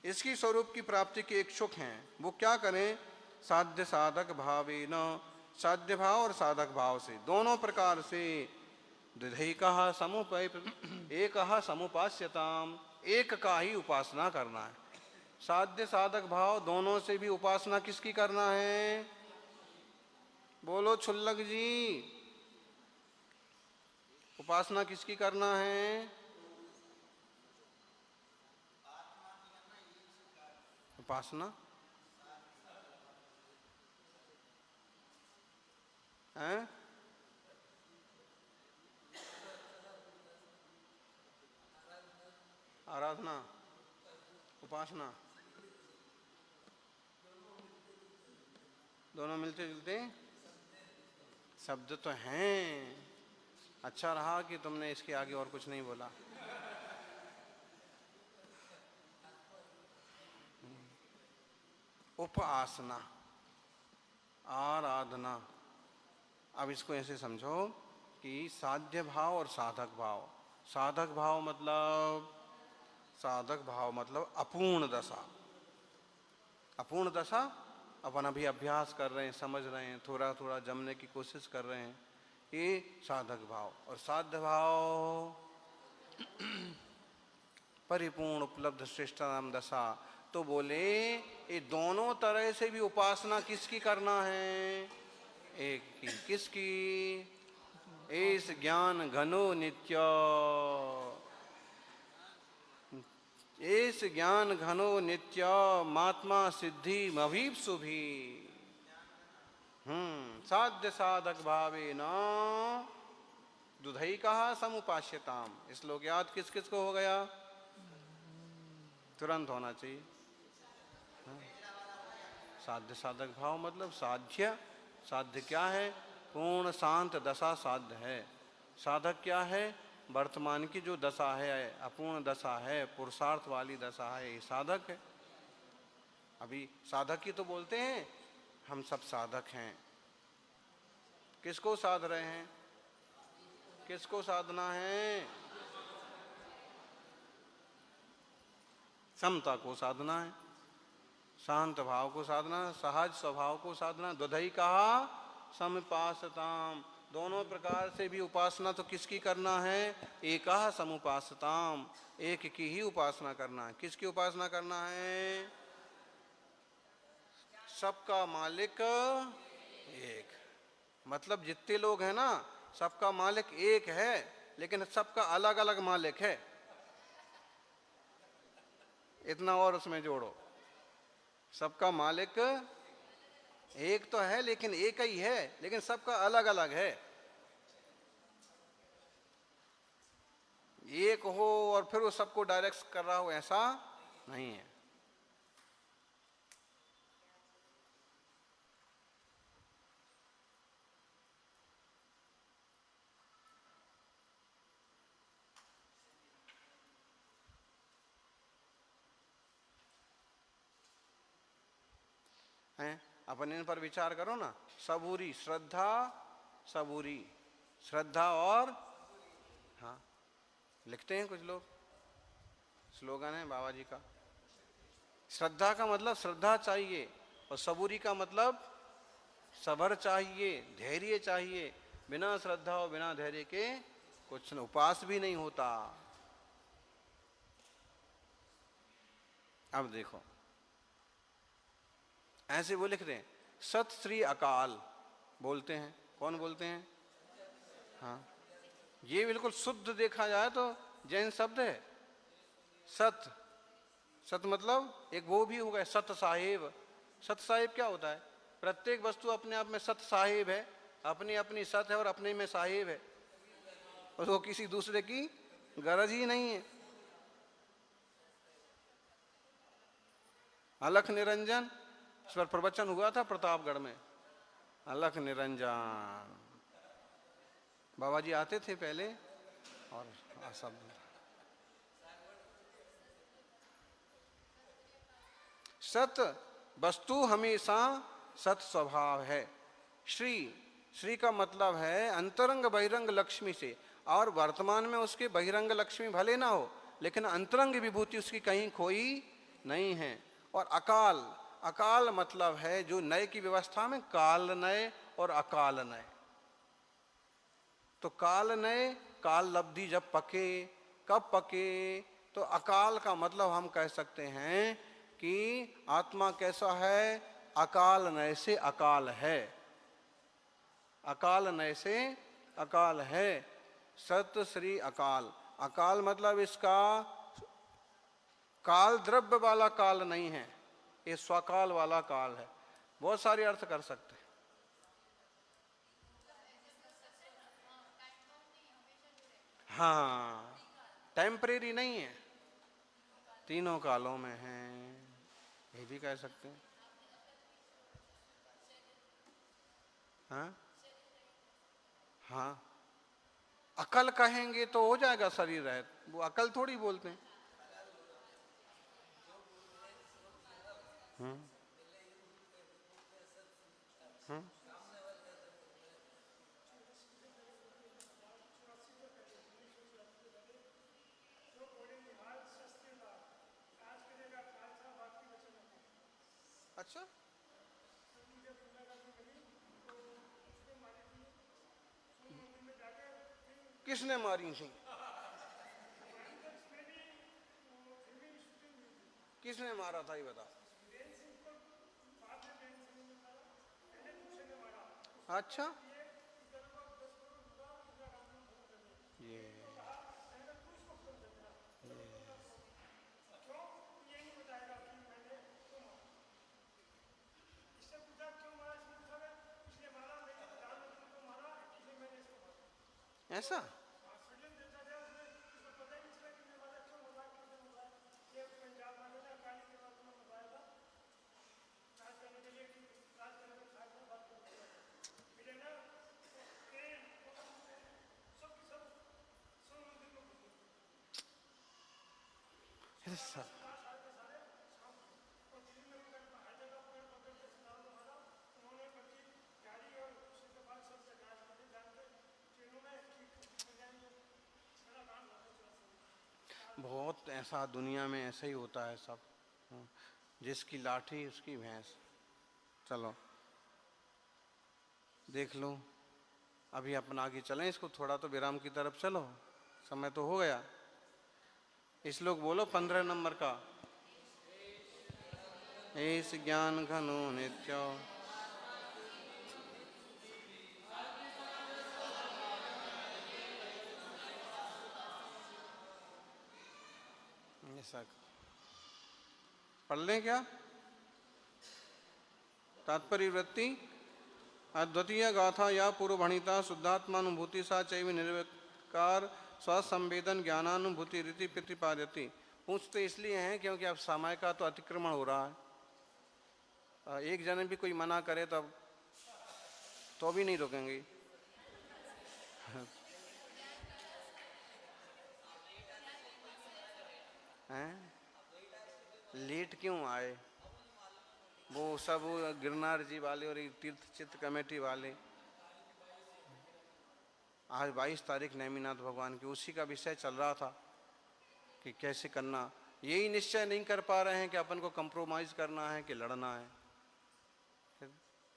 इसकी स्वरूप की प्राप्ति के इच्छुक हैं, वो क्या करें? साध्य साधक भावेन, साध्य भाव और साधक भाव से, दोनों प्रकार से। द्विधैकः एकः समुपास्यताम, एक का ही उपासना करना है। साध्य साधक भाव दोनों से भी उपासना किसकी करना है? बोलो छुल्लक जी, उपासना किसकी करना है? उपासना है? आराधना, उपासना, दोनों मिलते जुलते शब्द तो हैं। अच्छा रहा कि तुमने इसके आगे और कुछ नहीं बोला। उपासना, आराधना। अब इसको ऐसे समझो कि साध्य भाव और साधक भाव। साधक भाव मतलब, साधक भाव मतलब अपूर्ण दशा। अपूर्ण दशा अपन अभी अभ्यास कर रहे हैं, समझ रहे हैं, थोड़ा थोड़ा जमने की कोशिश कर रहे हैं, ये साधक भाव। और साध्य भाव परिपूर्ण उपलब्ध श्रेष्ठतम दशा। तो बोले ये दोनों तरह से भी उपासना किसकी करना है? एक की। किसकी? इस ज्ञान घनो नित्य, इस ज्ञान घनो नित्य महात्मा सिद्धि मभीप्सुभी, साध्य साधक भावे न दुधैकः समुपास्यताम। इस लोग याद किस किस को हो गया? तुरंत होना चाहिए। साध्य साधक भाव मतलब साध्य, साध्य क्या है? पूर्ण शांत दशा साध्य है। साधक क्या है? वर्तमान की जो दशा है, अपूर्ण दशा है, पुरुषार्थ वाली दशा है, ये साधक है। अभी साधक ही तो बोलते हैं, हम सब साधक हैं। किसको साध रहे हैं? किसको साधना है? समता को साधना है, शांत भाव को साधना, सहज स्वभाव को साधना। दुधैकः समुपासताम, दोनों प्रकार से भी उपासना तो किसकी करना है? एकः समुपासताम, एक की ही उपासना करना है। किसकी उपासना करना है? सबका मालिक एक। मतलब जितने लोग हैं ना, सबका मालिक एक है, लेकिन सबका अलग अलग मालिक है। इतना और उसमें जोड़ो, सबका मालिक एक तो है, लेकिन एक ही है, लेकिन सबका अलग अलग है। एक हो और फिर वो सबको डायरेक्ट कर रहा हो, ऐसा नहीं है। हैं? अपन इन पर विचार करो ना। सबूरी, श्रद्धा, सबूरी, श्रद्धा और हाँ, लिखते हैं कुछ लोग, स्लोगन है बाबा जी का। श्रद्धा का मतलब श्रद्धा चाहिए, और सबूरी का मतलब सबर चाहिए, धैर्य चाहिए। बिना श्रद्धा और बिना धैर्य के कुछ न, उपास भी नहीं होता। अब देखो, ऐसे वो लिख रहे हैं, सत श्री अकाल बोलते हैं। कौन बोलते हैं? हाँ, ये बिल्कुल शुद्ध देखा जाए तो जैन शब्द है सत। सत मतलब एक वो भी हो गया सत साहिब। सत साहिब क्या होता है? प्रत्येक वस्तु अपने आप में सत साहिब है, अपनी अपनी सत है और अपने में साहिब है, और वो किसी दूसरे की गरज ही नहीं है। अलख निरंजन, इस पर प्रवचन हुआ था प्रतापगढ़ में। अलख निरंजन बाबा जी आते थे पहले, और सब सत वस्तु हमेशा सत स्वभाव है। श्री, श्री का मतलब है अंतरंग बहिरंग लक्ष्मी से, और वर्तमान में उसके बहिरंग लक्ष्मी भले ना हो, लेकिन अंतरंग विभूति उसकी कहीं खोई नहीं है। और अकाल, अकाल मतलब है जो नए की व्यवस्था में काल नए और अकाल नए। तो काल नए, काल लब्धि जब पके, कब पके? तो अकाल का मतलब हम कह सकते हैं कि आत्मा कैसा है? अकाल नय से अकाल है, अकाल नय से अकाल है। सत श्री अकाल, अकाल मतलब इसका काल द्रव्य वाला काल नहीं है, ये स्वकाल वाला काल है। बहुत सारे अर्थ कर सकते हैं। हाँ, टेम्परेरी नहीं है, तीनों कालों में है, ये भी कह सकते हैं। हाँ हाँ, अकल कहेंगे तो हो जाएगा शरीर रहित, वो अकल थोड़ी बोलते हैं। हम्म हम्म अच्छा, किसने मारी थी? किसने मारा था ये बता। अच्छा, ये ऐसा? ऐसा बहुत, ऐसा दुनिया में ऐसा ही होता है सब। जिसकी लाठी उसकी भैंस। चलो देख लो, अभी अपन आगे चलें, इसको थोड़ा तो विराम की तरफ चलो, समय तो हो गया। इस लोग बोलो 15 नंबर का। एस ज्ञान घनो नित्य, ऐसा पढ़ लें क्या? तात्पर्य वृत्ति, अद्वितीय गाथा या पूर्व भणिता शुद्धात्मानुभूति सा चैव निर्विकार स्वसंवेदन ज्ञानानुभूति रीति प्रतिपाद्यति। पूछते इसलिए हैं क्योंकि अब समय का तो अतिक्रमण हो रहा है। एक जने भी कोई मना करे तब तो भी नहीं रोकेंगे। हैं? लेट क्यों आए? वो सब गिरनार जी वाले और ये तीर्थ चित्र कमेटी वाले, आज 22 तारीख नेमिनाथ भगवान की, उसी का विषय चल रहा था कि कैसे करना। यही निश्चय नहीं कर पा रहे हैं कि अपन को कंप्रोमाइज़ करना है कि लड़ना है।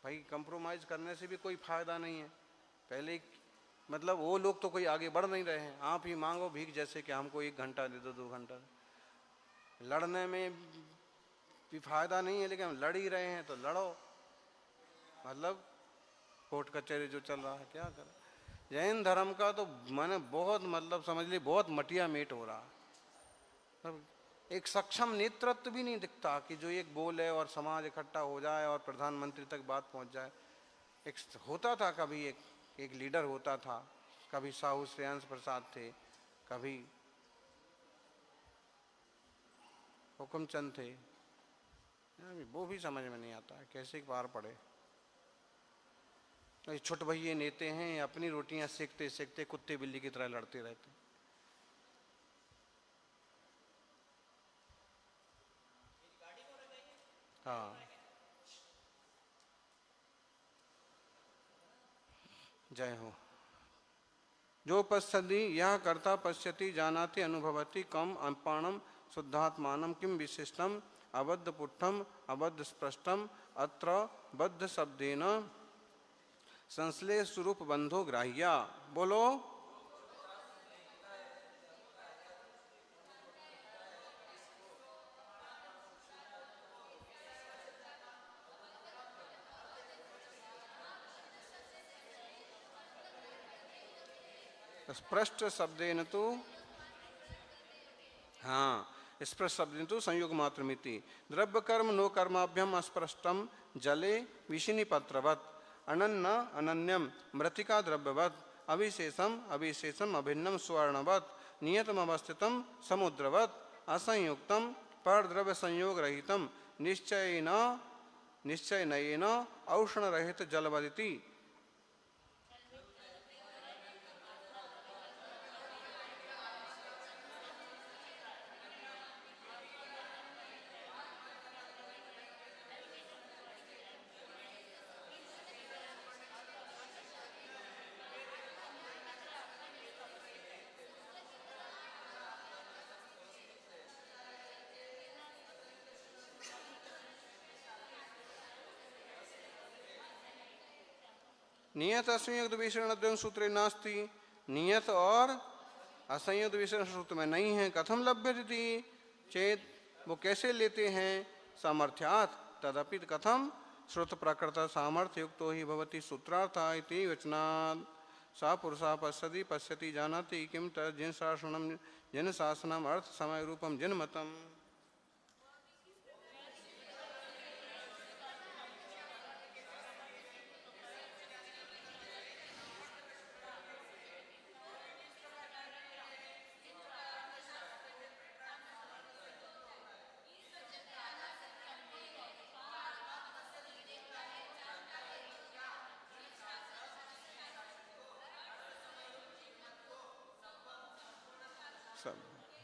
भाई कंप्रोमाइज़ करने से भी कोई फ़ायदा नहीं है। पहले मतलब वो लोग तो कोई आगे बढ़ नहीं रहे हैं। आप ही मांगो भीख जैसे कि हमको 1 घंटा दे दो, 2 घंटा। लड़ने में भी फ़ायदा नहीं है, लेकिन हम लड़ ही रहे हैं तो लड़ो। मतलब कोर्ट कचहरी जो चल रहा है, क्या करें। जैन धर्म का तो मैंने बहुत मतलब समझ ली बहुत मटिया मेट हो रहा है। मतलब एक सक्षम नेतृत्व भी नहीं दिखता कि जो एक बोले और समाज इकट्ठा हो जाए और प्रधानमंत्री तक बात पहुंच जाए। एक होता था कभी एक लीडर होता था, कभी साहू श्रेयांश प्रसाद थे, कभी हुकुमचंद थे। वो भी समझ में नहीं आता है कैसे पार पड़े। छोट भैये नेते हैं, अपनी रोटियां सेकते सेकते कुत्ते बिल्ली की तरह लड़ते रहते। हाँ, जय हो। जो पश्यति यह कर्ता पश्यति जानाति अनुभवति कम अपाणम शुद्धात्मानम किम विशिष्टम अबद्ध पुट्ठम अबद्ध स्पष्टम अत्र बद्ध शब्देन संश्लेष स्वरूप बंधो ग्राह्या। बोलो। स्पष्ट शब्देन तो, हाँ, स्पष्ट शब्देन तो संयोग मात्र मिति द्रव्य कर्म नो कर्माभ्यम अस्पृष्टम जले विशिनी पत्रवत अनन्न अनन्यम मृतिका द्रव्यवत अविशेषम अविशेषम अभिन्नम स्वर्णवत नियतम अवस्थितम समुद्रवत असंयुक्तम पर द्रव्य संयोग रहितम निश्चय नयेन औष्ण रहित जलवदिति। नियत असंयुक्त विषय सूत्र नास्ति। नियत और असंयुक्त विषय सूत्र में नहीं है। कथम लभ्यते चेत, वो कैसे लेते हैं। सामर्थ्यात् तदपि कथम श्रुत प्रकृत सामर्थ्य युक्तो ही भवति सूत्रार्था इति वचनात्। सा पुरुषा पश्यति पश्यति जानाति किम तद जिन शासनम अर्थ समय रूपम जिन मतम।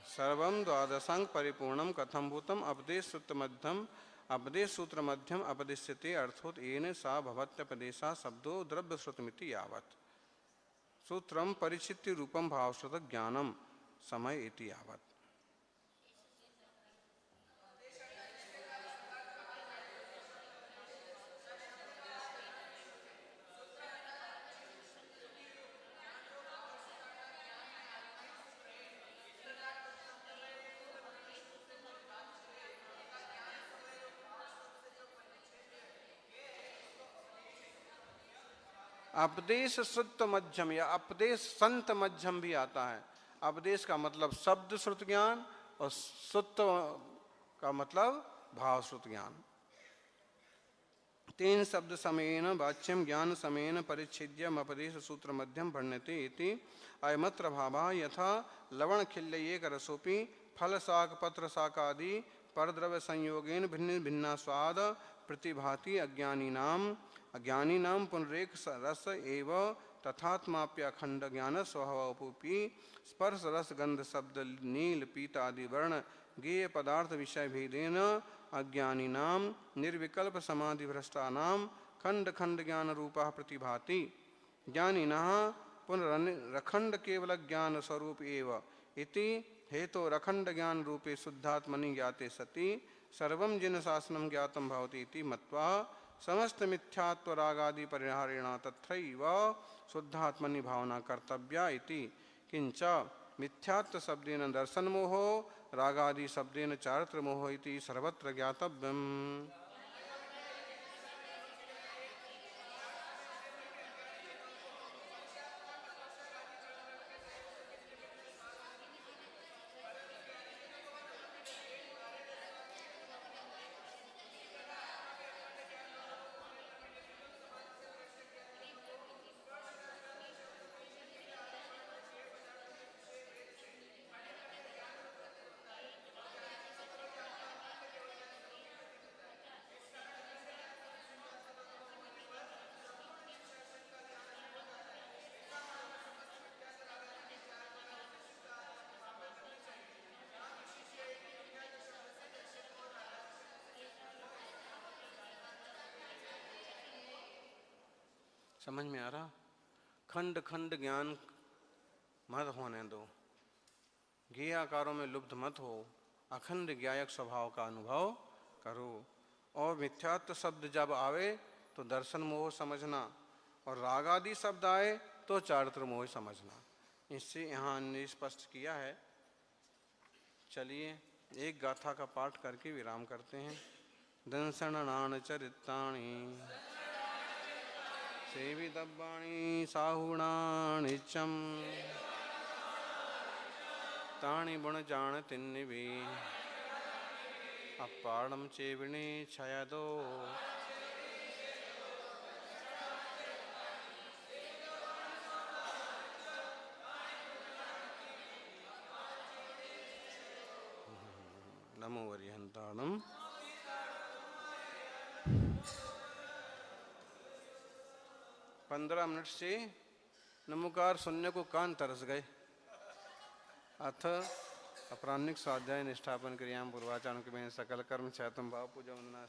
सर्वं द्वादशांग परिपूर्णम कथम भूतम अपदेश सूत्र मध्यम अपदिश्यते अर्थोत येन सा भवत्यपदेशा शब्दो द्रव्य श्रुतमिति यावत् सूत्रम परिचित्य रूपम भावश्रुत ज्ञानम समय इति यावत्। अपदेश श्रुत मध्यम या अपदेश संत मध्यम भी आता है। अपदेश का मतलब शब्द श्रुत ज्ञान और श्रुत का मतलब भाव श्रुत ज्ञान। तेन शब्द समेन वाच्यम ज्ञान समेन परिच्छेद्यम अपदेश सूत्र मध्यम भण्यते इति अयमत्र भावा यथा लवण खिल्लयेक रसोपि फल शाक पत्र शाकादि परद्रव्य संयोगेन भिन्न भिन्ना स्वाद प्रतिभाति अज्ञानीनाम पुनरेक रस एव तथात्माप्यखंड ज्ञान स्वभावोपि स्पर्श रस गंध शब्द नील पीत आदि वर्ण गेय पदार्थ विषय भेदेन अज्ञानिनां निर्विकल्प समाधि भ्रष्टानां खंड खंड ज्ञान रूपा प्रतिभाति। ज्ञानिनः पुनरखंड केवल ज्ञान स्वरूप एव इति हेतो रखंड ज्ञान रूपे शुद्धात्मनि ज्ञाते सति सर्वं जिन शासनं ज्ञातं भवति इति मत्वा समस्त मिथ्यात्व रागादि परिहारेण तत्रैव शुद्धात्मनि भावना कर्तव्या इति। किंच मिथ्यात्व शब्देन दर्शन मोहो रागादि शब्देन चारित्र मोहो इति सर्वत्र ज्ञातव्यम्। समझ में आ रहा? खंड खंड ज्ञान मत होने दो, ज्ञेय आकारों में लुब्ध मत हो, अखंड ज्ञायक स्वभाव का अनुभव करो। और मिथ्यात्व शब्द जब आवे तो दर्शन मोह समझना, और राग आदि शब्द आए तो चारित्र मोह समझना। इससे यहाँ ने स्पष्ट किया है। चलिए एक गाथा का पाठ करके विराम करते हैं। दंसणान चरितानि सेवितव्यानि साहुणानिचम तानि गुण जानतिन्निवि अपाणम चेविणे छयदो। नमो वरिहंताणम। 15 मिनट से नमोकार सुनने को कान तरस गए। अथ अपराह्निक स्वाध्याय निष्ठापन क्रियाम पूर्वाचारण के सकल कर्म छातम भाव पूजा वंदना।